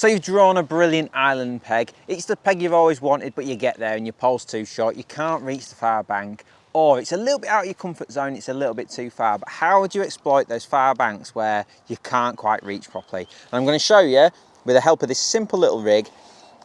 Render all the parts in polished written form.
So you've drawn a brilliant island peg. It's the peg you've always wanted, but you get there and your pole's too short. You can't reach the far bank, or it's a little bit out of your comfort zone. It's a little bit too far. But how would you exploit those far banks where you can't quite reach properly? And I'm going to show you, with the help of this simple little rig,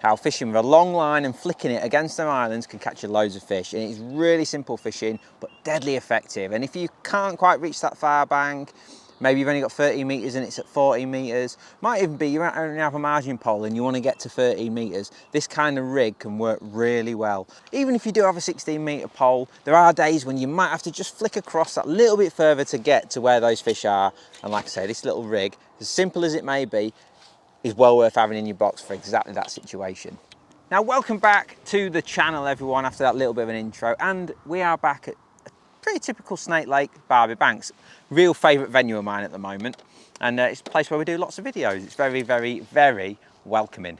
how fishing with a long line and flicking it against them islands can catch you loads of fish. And it's really simple fishing, but deadly effective. And if you can't quite reach that far bank, maybe you've only got 30 metres and it's at 40 metres, might even be you only have a margin pole and you want to get to 13 metres, this kind of rig can work really well. Even if you do have a 16 metre pole, there are days when you might have to just flick across that little bit further to get to where those fish are. And like I say, this little rig, as simple as it may be, is well worth having in your box for exactly that situation. Now, welcome back to the channel, everyone, after that little bit of an intro. And we are back at a pretty typical Snake Lake, Barbie Banks. Real favourite venue of mine at the moment. And it's a place where we do lots of videos. It's very, very, very welcoming.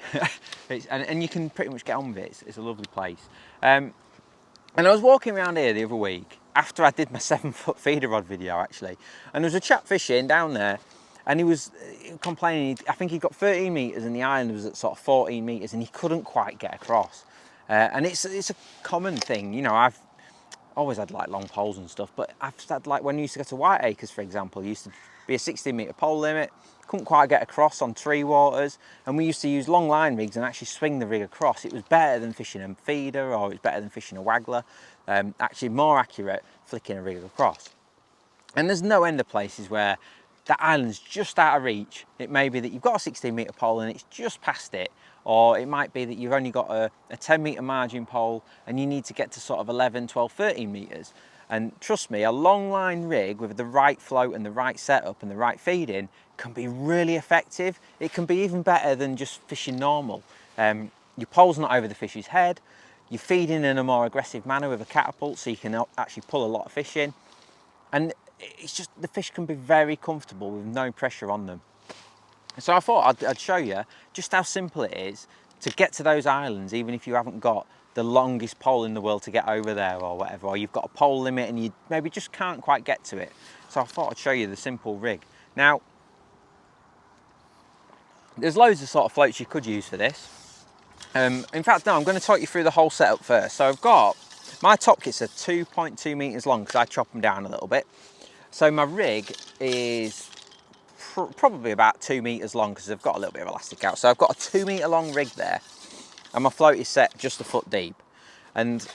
and you can pretty much get on with it. It's a lovely place. And I was walking around here the other week, after I did my 7-foot feeder rod video, actually. And there was a chap fishing down there, and he was complaining. I think he got 13 metres and the island was at sort of 14 metres and he couldn't quite get across. And it's a common thing, you know. I've always had like long poles and stuff, but I've had, like, when you used to go to White Acres, for example, used to be a 16 metre pole limit, couldn't quite get across on tree waters, and we used to use long line rigs and actually swing the rig across. It was better than fishing a feeder, or it was better than fishing a waggler. Actually more accurate flicking a rig across. And there's no end of places where that island's just out of reach. It may be that you've got a 16 metre pole and it's just past it, or it might be that you've only got a 10 metre margin pole and you need to get to sort of 11, 12, 13 metres. And trust me, a long line rig with the right float and the right setup and the right feeding can be really effective. It can be even better than just fishing normal. Your pole's not over the fish's head, you're feeding in a more aggressive manner with a catapult, so you can actually pull a lot of fish in. And it's just, the fish can be very comfortable with no pressure on them. So I thought I'd show you just how simple it is to get to those islands, even if you haven't got the longest pole in the world to get over there or whatever, or you've got a pole limit and you maybe just can't quite get to it. So I thought I'd show you the simple rig. Now, there's loads of sort of floats you could use for this. In fact, no, I'm going to talk you through the whole setup first. So I've got, my top kits are 2.2 metres long because I chop them down a little bit. So my rig is probably about 2 metres long because I've got a little bit of elastic out. So I've got a 2 metre long rig there, and my float is set just a foot deep. And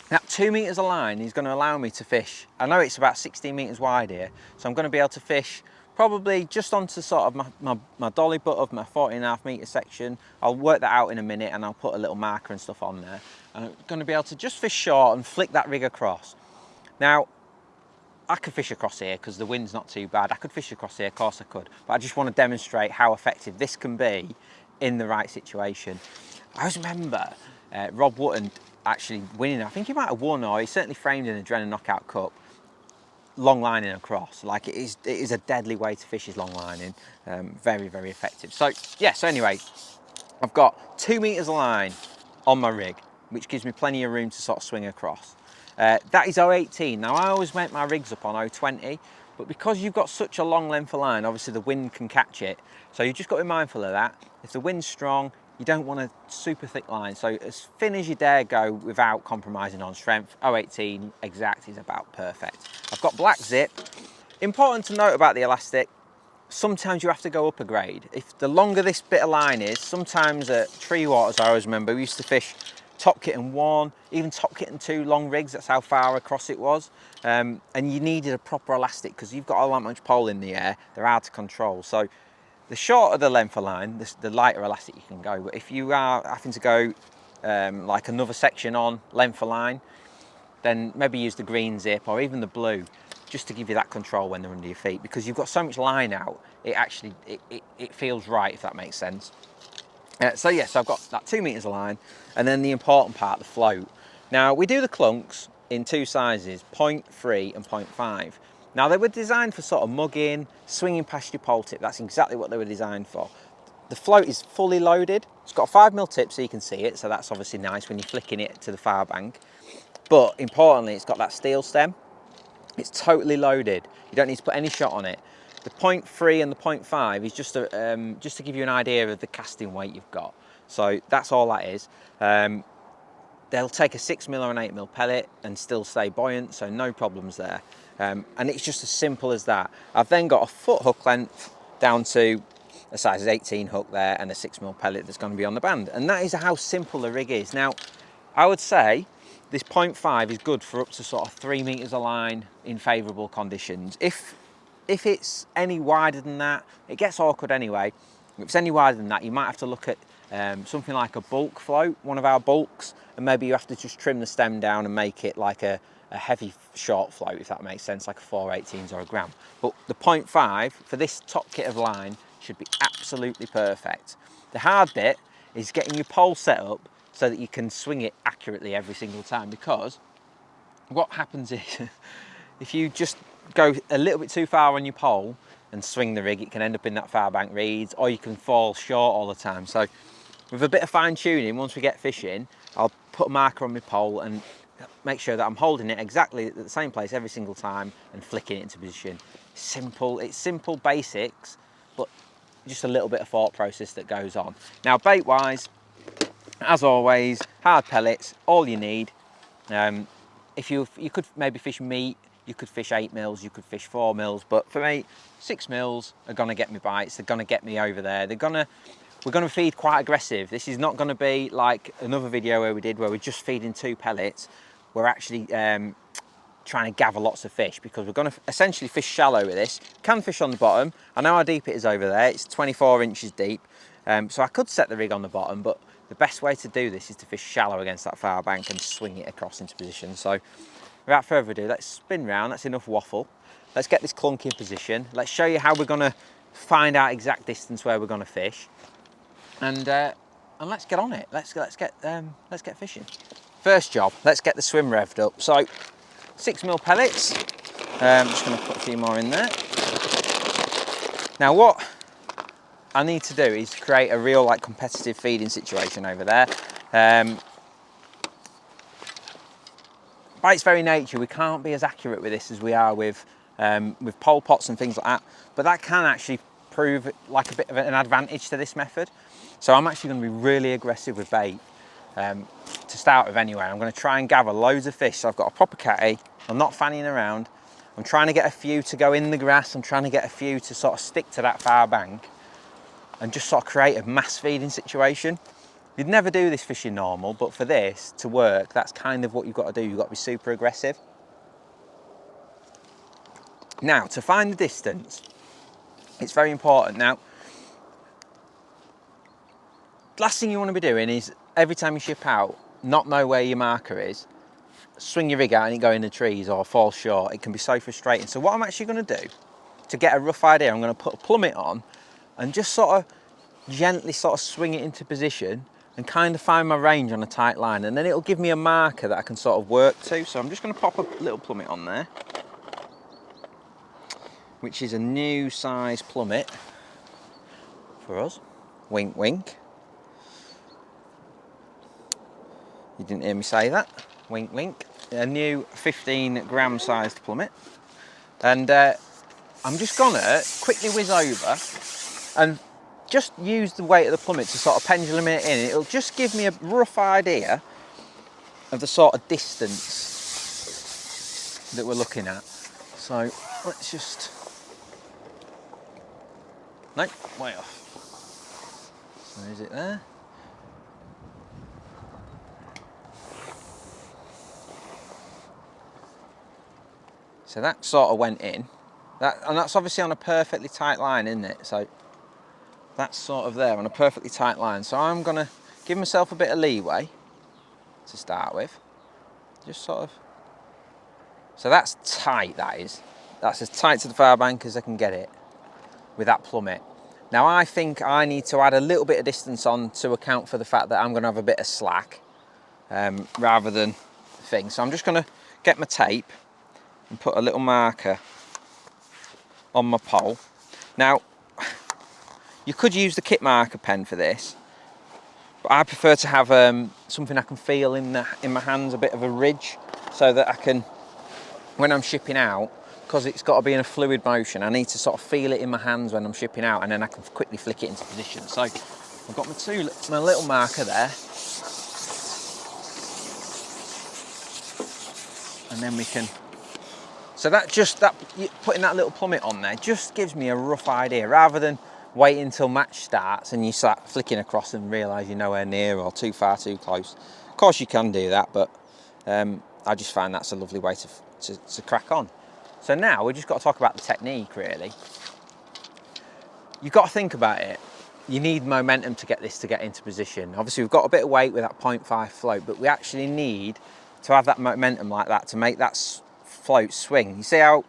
that 2 metres of line is going to allow me to fish. I know it's about 16 metres wide here, so I'm going to be able to fish probably just onto sort of my dolly butt of my 14.5 metre section. I'll work that out in a minute and I'll put a little marker and stuff on there. And I'm going to be able to just fish short and flick that rig across. Now, I could fish across here because the wind's not too bad. I could fish across here, of course I could, but I just want to demonstrate how effective this can be in the right situation. I always remember Rob Wootton actually winning. I think he might have won, or he certainly framed in the Drennan Knockout Cup, long lining across. Like, it is a deadly way to fish his long lining. Very, very effective. So yeah, so anyway, I've got 2 metres of line on my rig, which gives me plenty of room to sort of swing across. That is 0.18. Now, I always make my rigs up on 0.20, but because you've got such a long length of line, obviously the wind can catch it. So you've just got to be mindful of that. If the wind's strong, you don't want a super thick line. So as thin as you dare go without compromising on strength. 0.18 exact is about perfect. I've got black zip. Important to note about the elastic, sometimes you have to go up a grade. If the longer this bit of line is, sometimes at tree waters, I always remember, we used to fish top kit and 1, even top kit and 2 long rigs. That's how far across it was. And you needed a proper elastic because you've got all that much pole in the air, they're hard to control. So the shorter the length of line, the lighter elastic you can go. But if you are having to go like another section on length of line, then maybe use the green zip or even the blue, just to give you that control when they're under your feet, because you've got so much line out, it feels right, if that makes sense. So yes, I've got that 2 metres of line, and then the important part, the float. Now, we do the clunks in 2 sizes, 0.3 and 0.5. Now, they were designed for sort of mugging, swinging past your pole tip. That's exactly what they were designed for. The float is fully loaded. It's got a 5mm tip so you can see it, so that's obviously nice when you're flicking it to the far bank. But importantly, it's got that steel stem. It's totally loaded. You don't need to put any shot on it. The 0.3 and the 0.5 is just to give you an idea of the casting weight you've got. So that's all that is. They'll take a 6mm or an 8mm pellet and still stay buoyant, so no problems there. And it's just as simple as that. I've then got a foot hook length down to a size 18 hook there and a 6mm pellet that's going to be on the band. And that is how simple the rig is. Now, I would say this 0.5 is good for up to sort of 3 meters of line in favourable conditions. If it's any wider than that, it gets awkward anyway. If it's any wider than that, you might have to look at something like a bulk float, one of our bulks, and maybe you have to just trim the stem down and make it like a heavy short float, if that makes sense, like a 4/18 or a gram. But the 0.5 for this top kit of line should be absolutely perfect. The hard bit is getting your pole set up so that you can swing it accurately every single time, because what happens is if you just go a little bit too far on your pole and swing the rig, it can end up in that far bank reeds, or you can fall short all the time. So with a bit of fine tuning, once we get fishing, I'll put a marker on my pole and make sure that I'm holding it exactly at the same place every single time and flicking it into position. Simple, it's simple basics, but just a little bit of thought process that goes on. Now bait wise, as always, hard pellets, all you need. If you could maybe fish meat, you could fish 8mm, you could fish 4mm, but for me, 6mm are gonna get me bites, they're gonna get me over there, we're gonna feed quite aggressive. This is not gonna be like another video where we're just feeding 2 pellets. We're actually trying to gather lots of fish, because we're gonna essentially fish shallow with this. Can fish on the bottom. I know how deep it is over there, it's 24 inches deep. So I could set the rig on the bottom, but the best way to do this is to fish shallow against that far bank and swing it across into position. So without further ado, let's spin round, that's enough waffle. Let's get this clunk in position. Let's show you how we're gonna find out exact distance where we're gonna fish. And let's get on it. Let's get fishing. First job, let's get the swim revved up. So 6mm pellets. I'm just gonna put a few more in there. Now what I need to do is create a real like competitive feeding situation over there. By its very nature, we can't be as accurate with this as we are with pole pots and things like that, but that can actually prove like a bit of an advantage to this method. So I'm actually going to be really aggressive with bait to start with anyway. I'm going to try and gather loads of fish. So I've got a proper catty, I'm not fanning around, I'm trying to get a few to go in the grass, I'm trying to get a few to sort of stick to that far bank and just sort of create a mass feeding situation. You'd never do this fishing normal, but for this to work, that's kind of what you've got to do. You've got to be super aggressive. Now, to find the distance, it's very important. Now, last thing you want to be doing is every time you ship out, not know where your marker is, swing your rig out and it go in the trees or fall short. It can be so frustrating. So what I'm actually going to do, to get a rough idea, I'm going to put a plummet on and just sort of gently sort of swing it into position and kind of find my range on a tight line, and then it'll give me a marker that I can sort of work to. So I'm just going to pop a little plummet on there, which is a new size plummet for us. Wink, wink. You didn't hear me say that. Wink, wink. A new 15-gram sized plummet. And I'm just gonna quickly whiz over and just use the weight of the plummet to sort of pendulum it in. It'll just give me a rough idea of the sort of distance that we're looking at. So let's just, nope, way off. So is it there? So that sort of went in. And that's obviously on a perfectly tight line, isn't it? So that's sort of there on a perfectly tight line. So I'm gonna give myself a bit of leeway to start with. Just sort of. So that's tight, that is. That's as tight to the far bank as I can get it with that plummet. Now I think I need to add a little bit of distance on to account for the fact that I'm gonna have a bit of slack rather than thing. So I'm just gonna get my tape and put a little marker on my pole. Now, you could use the kit marker pen for this, but I prefer to have something I can feel in my hands, a bit of a ridge, so that I can, when I'm shipping out, because it's got to be in a fluid motion, I need to sort of feel it in my hands when I'm shipping out, and then I can quickly flick it into position. So I've got my little marker there, and then we can. So putting that little plummet on there just gives me a rough idea, rather than waiting until match starts and you start flicking across and realise you're nowhere near or too far too close. Of course you can do that, but I just find that's a lovely way to crack on. So now we've just got to talk about the technique, really. You've got to think about it. You need momentum to get into position. Obviously we've got a bit of weight with that 0.5 float, but we actually need to have that momentum like that to make that float swing. You see how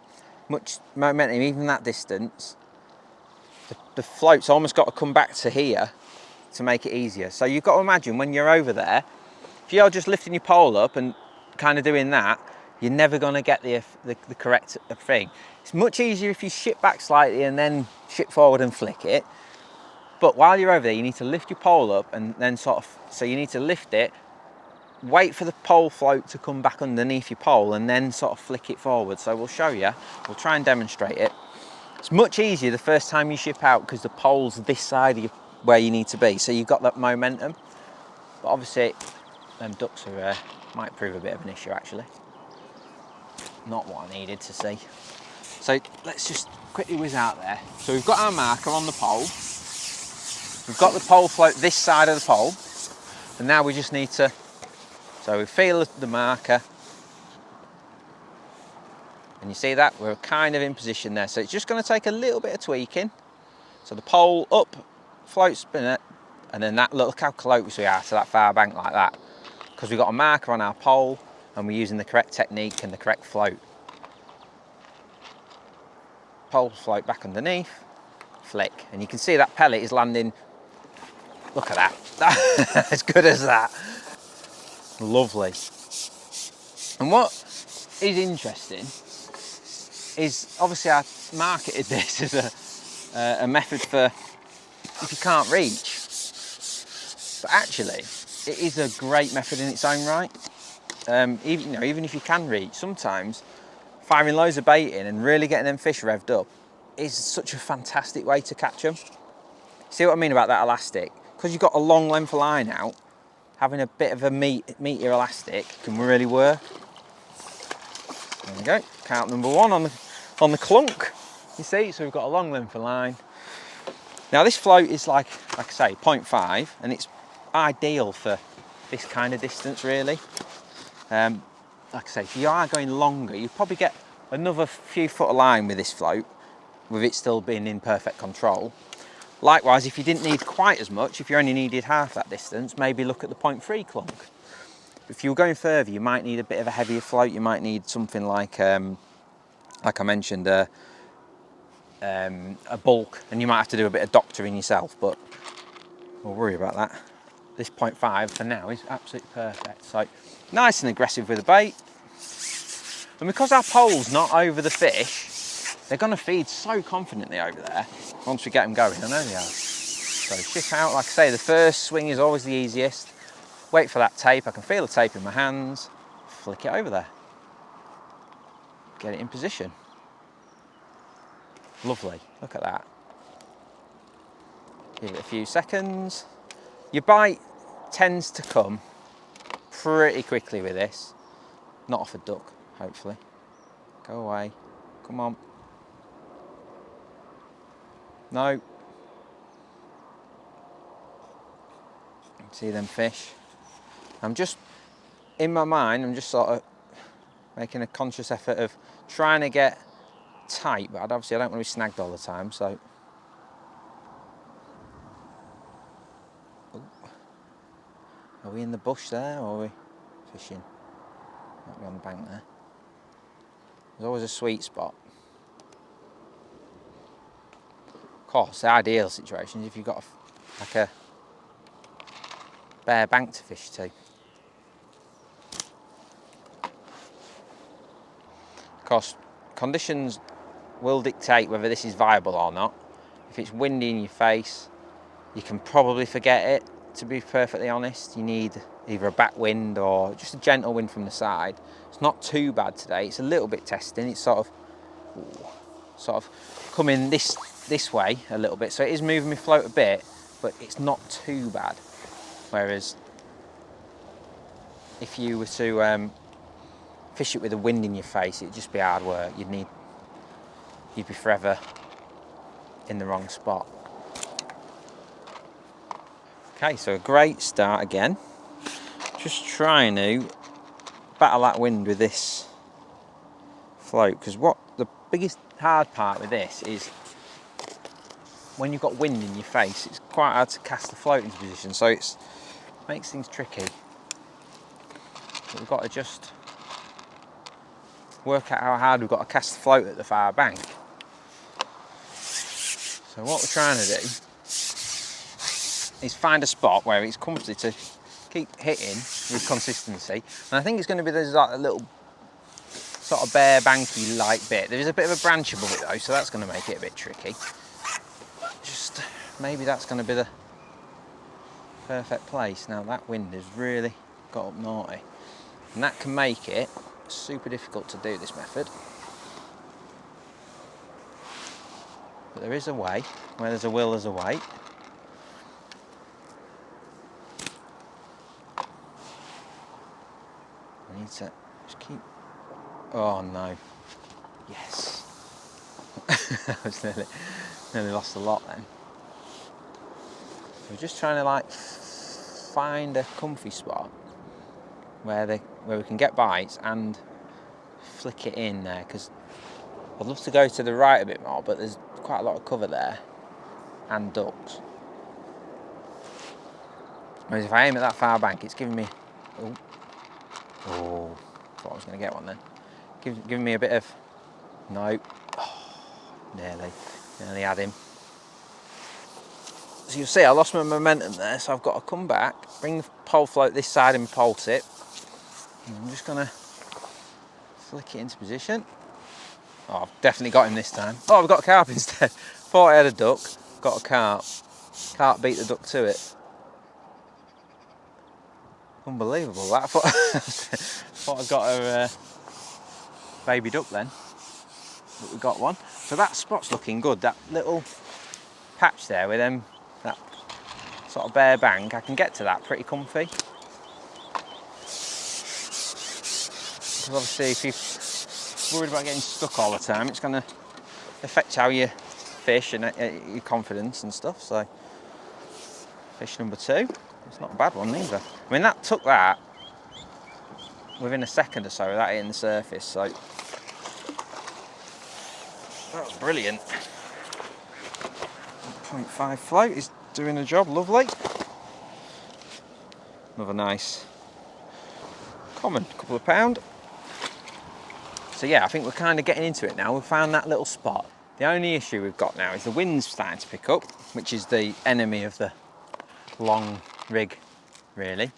much momentum, even that distance, the float's almost got to come back to here to make it easier. So you've got to imagine when you're over there, if you're just lifting your pole up and kind of doing that, you're never going to get the correct thing. It's much easier if you ship back slightly and then ship forward and flick it. But while you're over there, you need to lift your pole up and then so you need to lift it, wait for the pole float to come back underneath your pole, and then sort of flick it forward. So we'll show you, we'll try and demonstrate it. It's much easier the first time you ship out because the pole's this side of where you need to be, so you've got that momentum. But obviously, them ducks might prove a bit of an issue actually. Not what I needed to see. So let's just quickly whiz out there. So we've got our marker on the pole. We've got the pole float this side of the pole, and now we just need to. So we feel the marker, and you see that we're kind of in position there. So it's just going to take a little bit of tweaking. So the pole up, float spinner, and then that, look how close we are to that far bank like that, because we've got a marker on our pole and we're using the correct technique and the correct float. Pole float back underneath, flick, and you can see that pellet is landing. Look at that, as good as that. Lovely. And what is interesting is obviously I marketed this as a method for if you can't reach, but actually it is a great method in its own right. Even if you can reach, sometimes firing loads of bait in and really getting them fish revved up is such a fantastic way to catch them. See what I mean about that elastic? Because you've got a long length of line out, having a bit of a meatier elastic can really work. There we go, count number one on the clunk. You see, so we've got a long length of line. Now this float is like I say, 0.5, and it's ideal for this kind of distance really. Like I say, if you are going longer, you probably get another few foot of line with this float, with it still being in perfect control. Likewise, if you didn't need quite as much, if you only needed half that distance, maybe look at the 0.3 clunk. If you were going further, you might need a bit of a heavier float. You might need something like I mentioned, a bulk, and you might have to do a bit of doctoring yourself, but we'll worry about that. This 0.5 for now is absolutely perfect. So nice and aggressive with the bait. And because our pole's not over the fish, they're going to feed so confidently over there once we get them going. I know they are. So ship out, like I say, the first swing is always the easiest. Wait for that tape. I can feel the tape in my hands. Flick it over there. Get it in position. Lovely. Look at that. Give it a few seconds. Your bite tends to come pretty quickly with this. Not off a duck, hopefully. Go away. Come on. No. See them fish. I'm just, in my mind, I'm just sort of making a conscious effort of trying to get tight, but obviously I don't want to be snagged all the time, so. Ooh. Are we in the bush there, or are we fishing? Might be on the bank there. There's always a sweet spot. Of course, the ideal situation is if you've got like a bare bank to fish to. Of course, conditions will dictate whether this is viable or not. If it's windy in your face, you can probably forget it, to be perfectly honest. You need either a back wind or just a gentle wind from the side. It's not too bad today. It's a little bit testing. It's sort of sort of coming this way a little bit. So it is moving my float a bit, but it's not too bad. Whereas if you were to fish it with the wind in your face, it'd just be hard work. You'd be forever in the wrong spot. Okay, so a great start again. Just trying to battle that wind with this float, because what the biggest hard part with this is when you've got wind in your face, it's quite hard to cast the float into position, so it makes things tricky. But we've got to just work out how hard we've got to cast the float at the far bank. So what we're trying to do is find a spot where it's comfy to keep hitting with consistency. And I think it's going to be, there's like a little sort of bare banky light bit. There's a bit of a branch above it though, so that's going to make it a bit tricky. Just maybe that's going to be the perfect place. Now that wind has really got up naughty, and that can make it super difficult to do this method. But there is a way. Where there's a will, there's a way. I need to just keep... Oh no. Yes. I was nearly lost a lot then. We're just trying to like find a comfy spot where we can get bites and flick it in there, because I'd love to go to the right a bit more, but there's quite a lot of cover there and ducks. Whereas if I aim at that far bank, it's giving me... Oh, thought I was going to get one then. Giving me a bit of... No. Oh, nearly had him. So you'll see I lost my momentum there, so I've got to come back, bring the pole float this side and pole tip. And I'm just going to flick it into position. Oh, I've definitely got him this time. Oh, I've got a carp instead. Thought I had a duck, got a carp. Carp beat the duck to it. Unbelievable that. Thought I got a baby duck then, but we got one. So that spot's looking good. That little patch there with that sort of bare bank, I can get to that pretty comfy. Because obviously if you're worried about getting stuck all the time, it's going to affect how you fish and your confidence and stuff. So fish number 2, it's not a bad one either. I mean, that took that within a second or so without hitting the surface, so that was brilliant. 0.5 float is doing the job, lovely. Another nice common, couple of pound. So yeah, I think we're kind of getting into it now. We've found that little spot. The only issue we've got now is the wind's starting to pick up, which is the enemy of the long rig, really.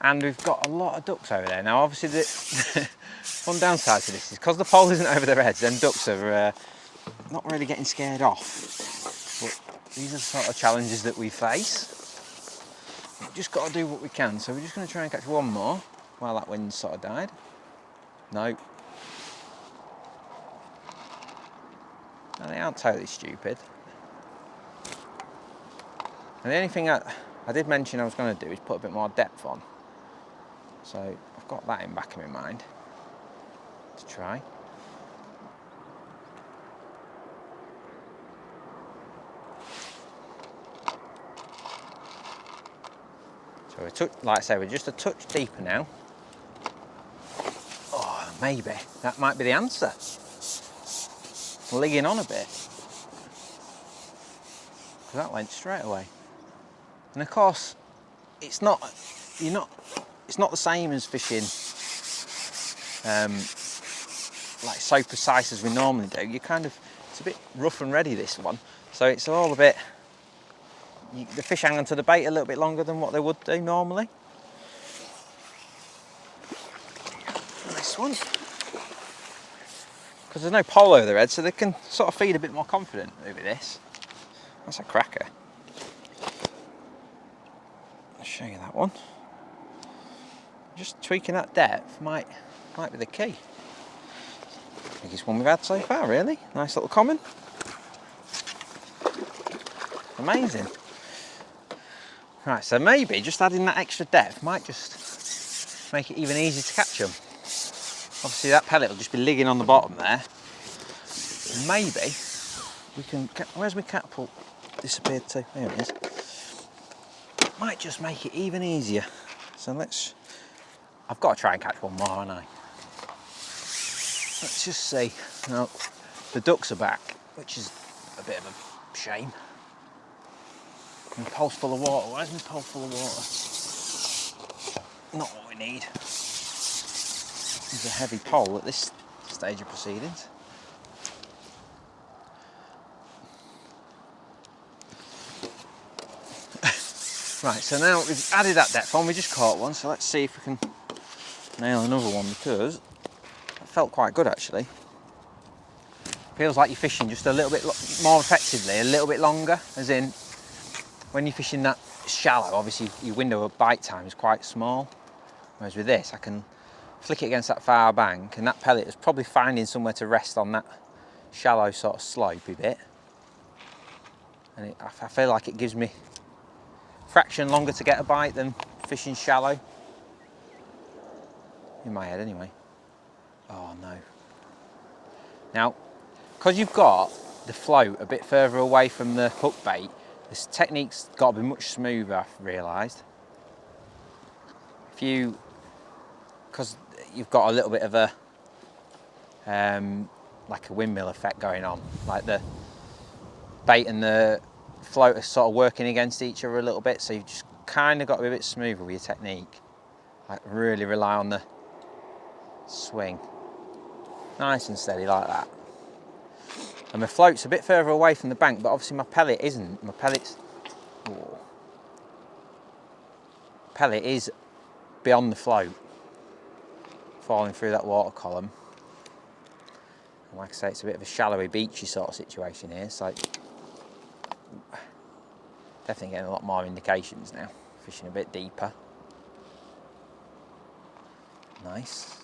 And we've got a lot of ducks over there. Now, obviously, the one downside to this is because the pole isn't over their heads, then ducks are not really getting scared off. But these are the sort of challenges that we face. We've just got to do what we can. So we're just going to try and catch one more while that wind sort of died. No. And they aren't totally stupid. And the only thing I did mention I was going to do is put a bit more depth on. So I've got that in back of my mind to try. So like I say, we're just a touch deeper now. Oh, maybe that might be the answer. Legging on a bit. Because that went straight away. And of course, it's not the same as fishing like so precise as we normally do. It's a bit rough and ready, this one. So it's all a bit, the fish hang onto the bait a little bit longer than what they would do normally. This one, because there's no pole over their head, so they can sort of feed a bit more confident over this. That's a cracker. I'll show you that one. Just tweaking that depth might be the key. Biggest one we've had so far, really. Nice little common. Amazing. Right, so maybe just adding that extra depth might just make it even easier to catch them. Obviously that pellet will just be ligging on the bottom there. Maybe we can, where's my catapult disappeared to? There it is. Might just make it even easier. So I've got to try and catch one more, haven't I? Let's just see. No, the ducks are back, which is a bit of a shame. My pole's full of water. Where's my pole full of water? Not what we need. It's a heavy pole at this stage of proceedings. Right, so now we've added that depth on, we just caught one, so let's see if we can nail another one, because that felt quite good actually. Feels like you're fishing just a little bit more effectively, a little bit longer, as in when you're fishing that shallow, obviously your window of bite time is quite small, whereas with this I can flick it against that far bank and that pellet is probably finding somewhere to rest on that shallow sort of slopey bit, and I feel like it gives me fraction longer to get a bite than fishing shallow. In my head anyway. Oh no. Now, because you've got the float a bit further away from the hook bait, this technique's got to be much smoother, I've realised. Because you've got a little bit of a, like a windmill effect going on, like the bait and the float are sort of working against each other a little bit, so you've just kind of got to be a bit smoother with your technique. Like really rely on the swing. Nice and steady like that. And my float's a bit further away from the bank, but obviously my pellet isn't. My pellet is beyond the float, falling through that water column. And like I say, it's a bit of a shallowy, beachy sort of situation here, so definitely getting a lot more indications now. Fishing a bit deeper. Nice.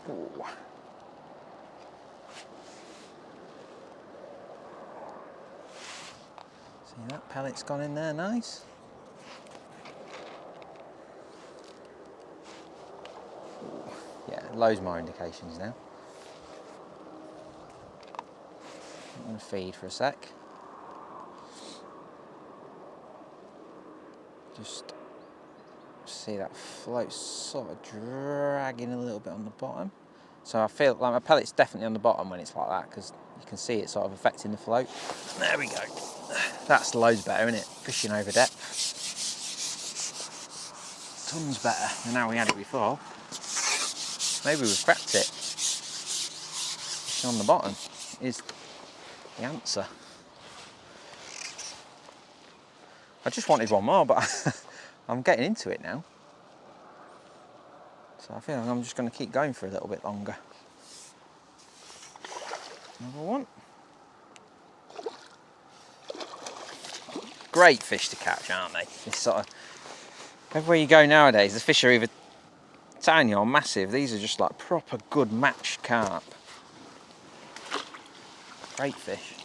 Ooh. See that pellet's gone in there, nice. Ooh. Yeah, loads more indications now. I'm going to feed for a sec. Just see that float sort of dragging a little bit on the bottom. So I feel like my pellet's definitely on the bottom when it's like that, because you can see it sort of affecting the float. There we go. That's loads better, isn't it? Fishing over depth. Tons better than how we had it before. Maybe we've cracked it. Fishing on the bottom is the answer. I just wanted one more, but I'm getting into it now. So I feel like I'm just going to keep going for a little bit longer. Another one. Great fish to catch, aren't they? This sort of, everywhere you go nowadays, the fish are either tiny or massive. These are just like proper good matched carp. Great fish.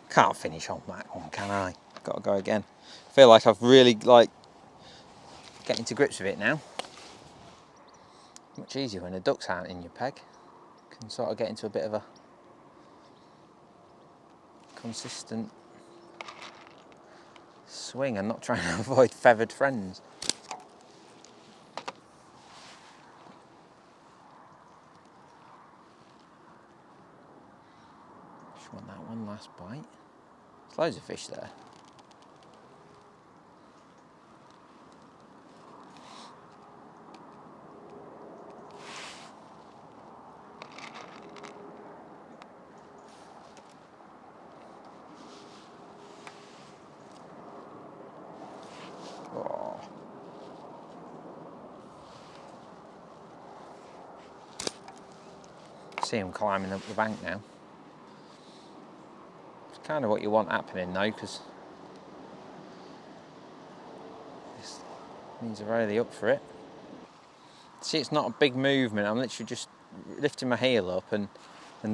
Can't finish on that one, can I? Got to go again. I feel like I've really getting to grips with it now. Much easier when the ducks aren't in your peg. You can sort of get into a bit of a consistent swing and not trying to avoid feathered friends. Just want that one last bite. There's loads of fish there. Oh. See him climbing up the bank now. It's kind of what you want happening though, because this means they're really up for it. See, it's not a big movement. I'm literally just lifting my heel up and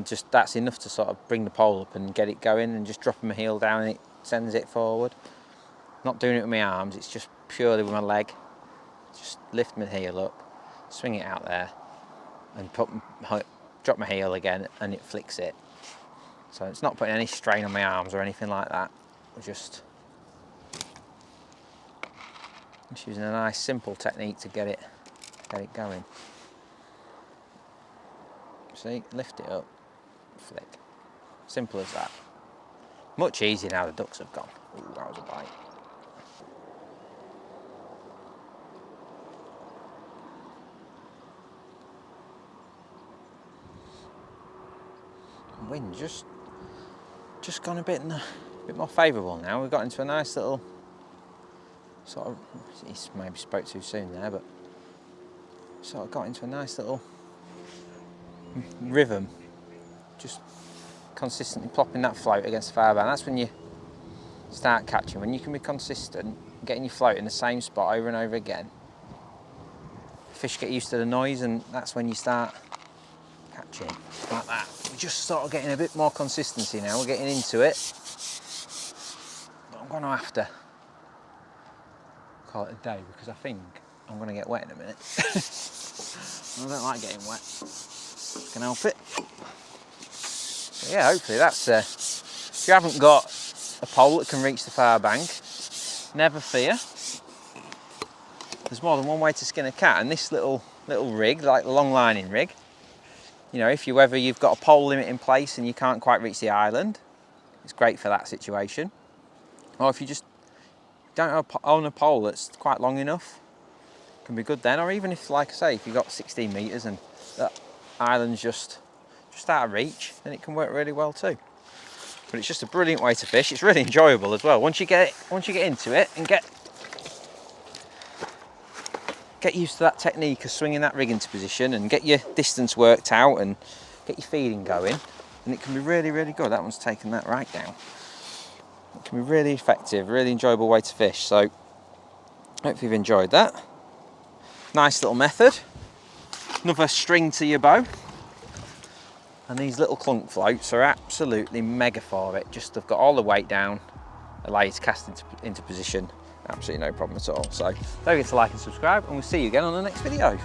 just that's enough to sort of bring the pole up and get it going, and just dropping my heel down and it sends it forward. Not doing it with my arms, it's just purely with my leg. Just lift my heel up, swing it out there and drop my heel again and it flicks it. So it's not putting any strain on my arms or anything like that. We're just using a nice simple technique to get it going. See, lift it up, flick. Simple as that. Much easier now the ducks have gone. Ooh, that was a bite. Wind just gone a bit more favourable now. We've got into a nice little sort of, he maybe spoke too soon there, but sort of got into a nice little rhythm, just consistently plopping that float against the fire band. That's when you start catching. When you can be consistent, getting your float in the same spot over and over again, fish get used to the noise, and that's when you start catching like that. We're just sort of getting a bit more consistency now. We're getting into it, but I'm going to have to call it a day because I think I'm going to get wet in a minute. I don't like getting wet. Can help it. So yeah, hopefully that's if you haven't got a pole that can reach the far bank, never fear. There's more than one way to skin a cat, and this little rig, like the long lining rig, you know, if you've got a pole limit in place and you can't quite reach the island, it's great for that situation. Or if you just don't own a pole that's quite long enough, it can be good then. Or even if, like I say, if you've got 16 metres and that island's just out of reach, then it can work really well too. But it's just a brilliant way to fish. It's really enjoyable as well. Once you get into it and get used to that technique of swinging that rig into position and get your distance worked out and get your feeding going, and it can be really, really good. That one's taken that right down. It can be really effective, really enjoyable way to fish. So hopefully you've enjoyed that. Nice little method. Another string to your bow. And these little clunk floats are absolutely mega for it. Just they've got all the weight down, allow you to cast into position. Absolutely no problem at all. So don't forget to like and subscribe, and we'll see you again on the next video.